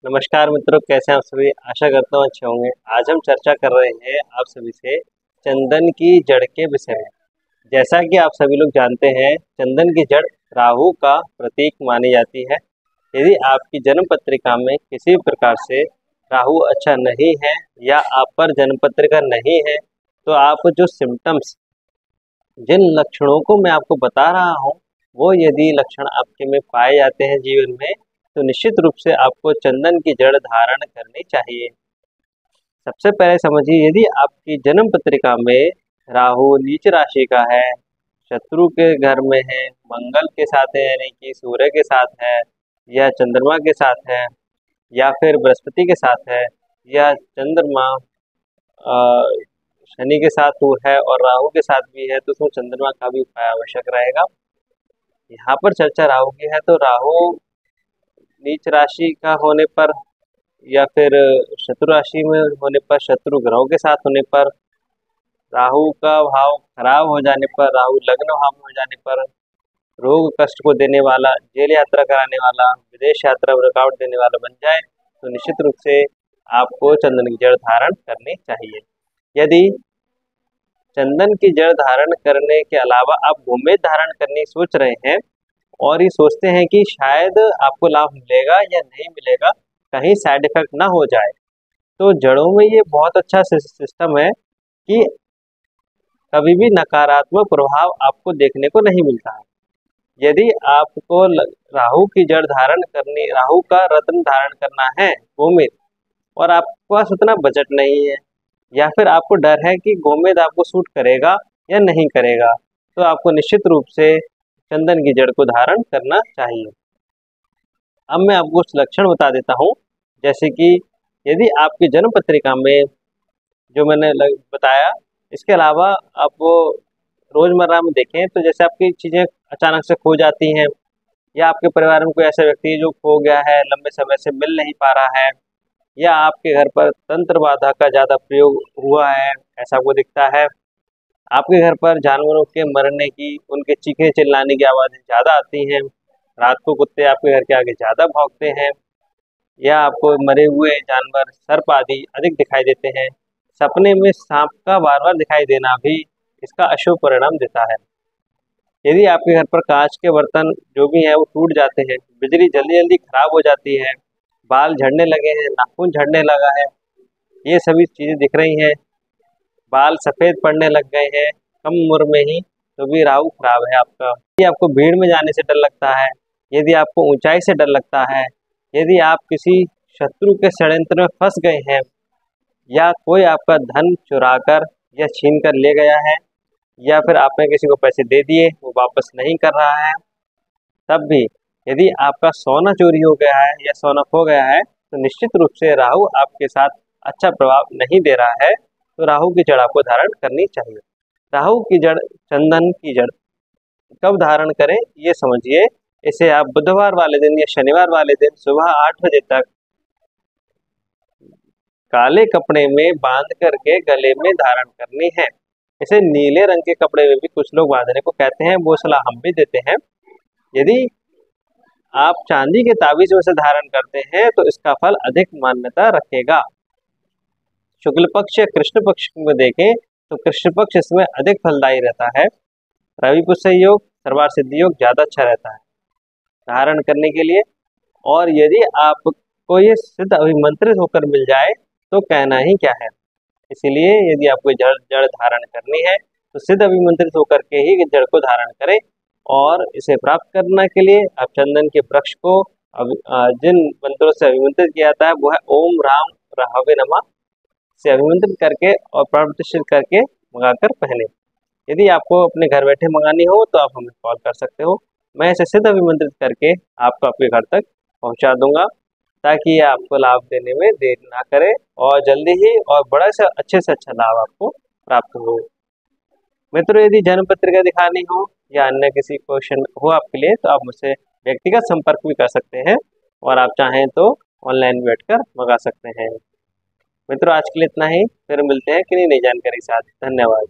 नमस्कार मित्रों, कैसे हैं आप सभी। आशा करता हूँ अच्छे होंगे। आज हम चर्चा कर रहे हैं आप सभी से चंदन की जड़ के विषय में। जैसा कि आप सभी लोग जानते हैं, चंदन की जड़ राहु का प्रतीक मानी जाती है। यदि आपकी जन्म पत्रिका में किसी भी प्रकार से राहु अच्छा नहीं है या आप पर जन्म पत्रिका नहीं है, तो आप जो सिम्टम्स, जिन लक्षणों को मैं आपको बता रहा हूँ, वो यदि लक्षण आपके में पाए जाते हैं जीवन में, तो निश्चित रूप से आपको चंदन की जड़ धारण करनी चाहिए। सबसे पहले समझिए, यदि आपकी जन्म पत्रिका में राहु नीच राशि का है, शत्रु के घर में है, मंगल के साथ है यानी कि सूर्य के साथ है, या चंद्रमा के साथ है, या फिर बृहस्पति के साथ है, या चंद्रमा शनि के साथ वो है और राहु के साथ भी है, तो उसमें चंद्रमा का भी उपाय आवश्यक रहेगा। यहाँ पर चर्चा राहु की है, तो राहु नीच राशि का होने पर या फिर शत्रु राशि में होने पर, शत्रु ग्रहों के साथ होने पर, राहु का भाव खराब हो जाने पर, राहु लग्न भाव में हो जाने पर, रोग कष्ट को देने वाला, जेल यात्रा कराने वाला, विदेश यात्रा में रुकावट देने वाला बन जाए, तो निश्चित रूप से आपको चंदन की जड़ धारण करनी चाहिए। यदि चंदन की जड़ धारण करने के अलावा आप गोमेद धारण करने की सोच रहे हैं और ये सोचते हैं कि शायद आपको लाभ मिलेगा या नहीं मिलेगा, कहीं साइड इफेक्ट ना हो जाए, तो जड़ों में ये बहुत अच्छा सिस्टम है कि कभी भी नकारात्मक प्रभाव आपको देखने को नहीं मिलता है। यदि आपको राहु की जड़ धारण करनी, राहु का रत्न धारण करना है गोमेद, और आपके पास उतना बजट नहीं है, या फिर आपको डर है कि गोमेद आपको सूट करेगा या नहीं करेगा, तो आपको निश्चित रूप से चंदन की जड़ को धारण करना चाहिए। अब मैं आपको कुछ लक्षण बता देता हूँ, जैसे कि यदि आपकी जन्म पत्रिका में जो मैंने बताया, इसके अलावा आप रोजमर्रा में देखें तो जैसे आपकी चीज़ें अचानक से खो जाती हैं, या आपके परिवार में कोई ऐसा व्यक्ति है जो खो गया है, लंबे समय से मिल नहीं पा रहा है, या आपके घर पर तंत्र बाधा का ज़्यादा प्रयोग हुआ है, ऐसा आपको दिखता है। आपके घर पर जानवरों के मरने की, उनके चीखने चिल्लाने की आवाज़ें ज़्यादा आती हैं, रात को कुत्ते आपके घर के आगे ज़्यादा भौंकते हैं, या आपको मरे हुए जानवर, सर्प आदि अधिक दिखाई देते हैं। सपने में सांप का बार बार दिखाई देना भी इसका अशुभ परिणाम देता है। यदि आपके घर पर कांच के बर्तन जो भी हैं वो टूट जाते हैं, बिजली जल्दी जल्दी खराब हो जाती है, बाल झड़ने लगे हैं, नाखून झड़ने लगा है, ये सभी चीज़ें दिख रही हैं, बाल सफ़ेद पड़ने लग गए हैं कम उम्र में ही, तो भी राहु खराब है आपका। यदि आपको भीड़ में जाने से डर लगता है, यदि आपको ऊंचाई से डर लगता है, यदि आप किसी शत्रु के षड्यंत्र में फंस गए हैं, या कोई आपका धन चुरा कर या छीन कर ले गया है, या फिर आपने किसी को पैसे दे दिए वो वापस नहीं कर रहा है, तब भी यदि आपका सोना चोरी हो गया है या सोना खो गया है, तो निश्चित रूप से राहु आपके साथ अच्छा प्रभाव नहीं दे रहा है, तो राहु की जड़ आपको धारण करनी चाहिए। राहु की जड़, चंदन की जड़ कब धारण करें ये समझिए। इसे आप बुधवार वाले दिन या शनिवार वाले दिन सुबह 8 बजे तक काले कपड़े में बांध करके गले में धारण करनी है। इसे नीले रंग के कपड़े में भी कुछ लोग बांधने को कहते हैं, वो सलाह हम भी देते हैं। यदि आप चांदी के ताबीज में से धारण करते हैं तो इसका फल अधिक मान्यता रखेगा। शुक्ल पक्ष या कृष्ण पक्ष में देखें तो कृष्ण पक्ष इसमें अधिक फलदायी रहता है। रवि पुष्य योग, सर्वार्थ सिद्धि योग ज़्यादा अच्छा रहता है धारण करने के लिए। और यदि आपको ये सिद्ध अभिमंत्रित होकर मिल जाए तो कहना ही क्या है। इसीलिए यदि आपको जड़ धारण करनी है तो सिद्ध अभिमंत्रित होकर के ही जड़ को धारण करें। और इसे प्राप्त करने के लिए आप चंदन के वृक्ष को जिन मंत्रों से अभिमंत्रित किया जाता है वो है ओम राम राहवे नमः से अभिमंत्रित करके और प्रतिष्ठित करके मंगाकर पहने। यदि आपको अपने घर बैठे मंगानी हो तो आप हमें कॉल कर सकते हो, मैं इसे सिद्ध अभिमंत्रित करके आपको आपके घर तक पहुंचा दूंगा, ताकि ये आपको लाभ देने में देर ना करे और जल्दी ही और बड़ा से अच्छा लाभ आपको प्राप्त हो। मित्रों, यदि जन्म पत्रिका दिखानी हो या अन्य किसी क्वेश्चन हो आपके लिए, तो आप मुझसे व्यक्तिगत संपर्क भी कर सकते हैं, और आप चाहें तो ऑनलाइन बैठकर मंगा सकते हैं। मित्रों, आज के लिए इतना ही, फिर मिलते हैं किन्हीं नई जानकारी के साथ। धन्यवाद।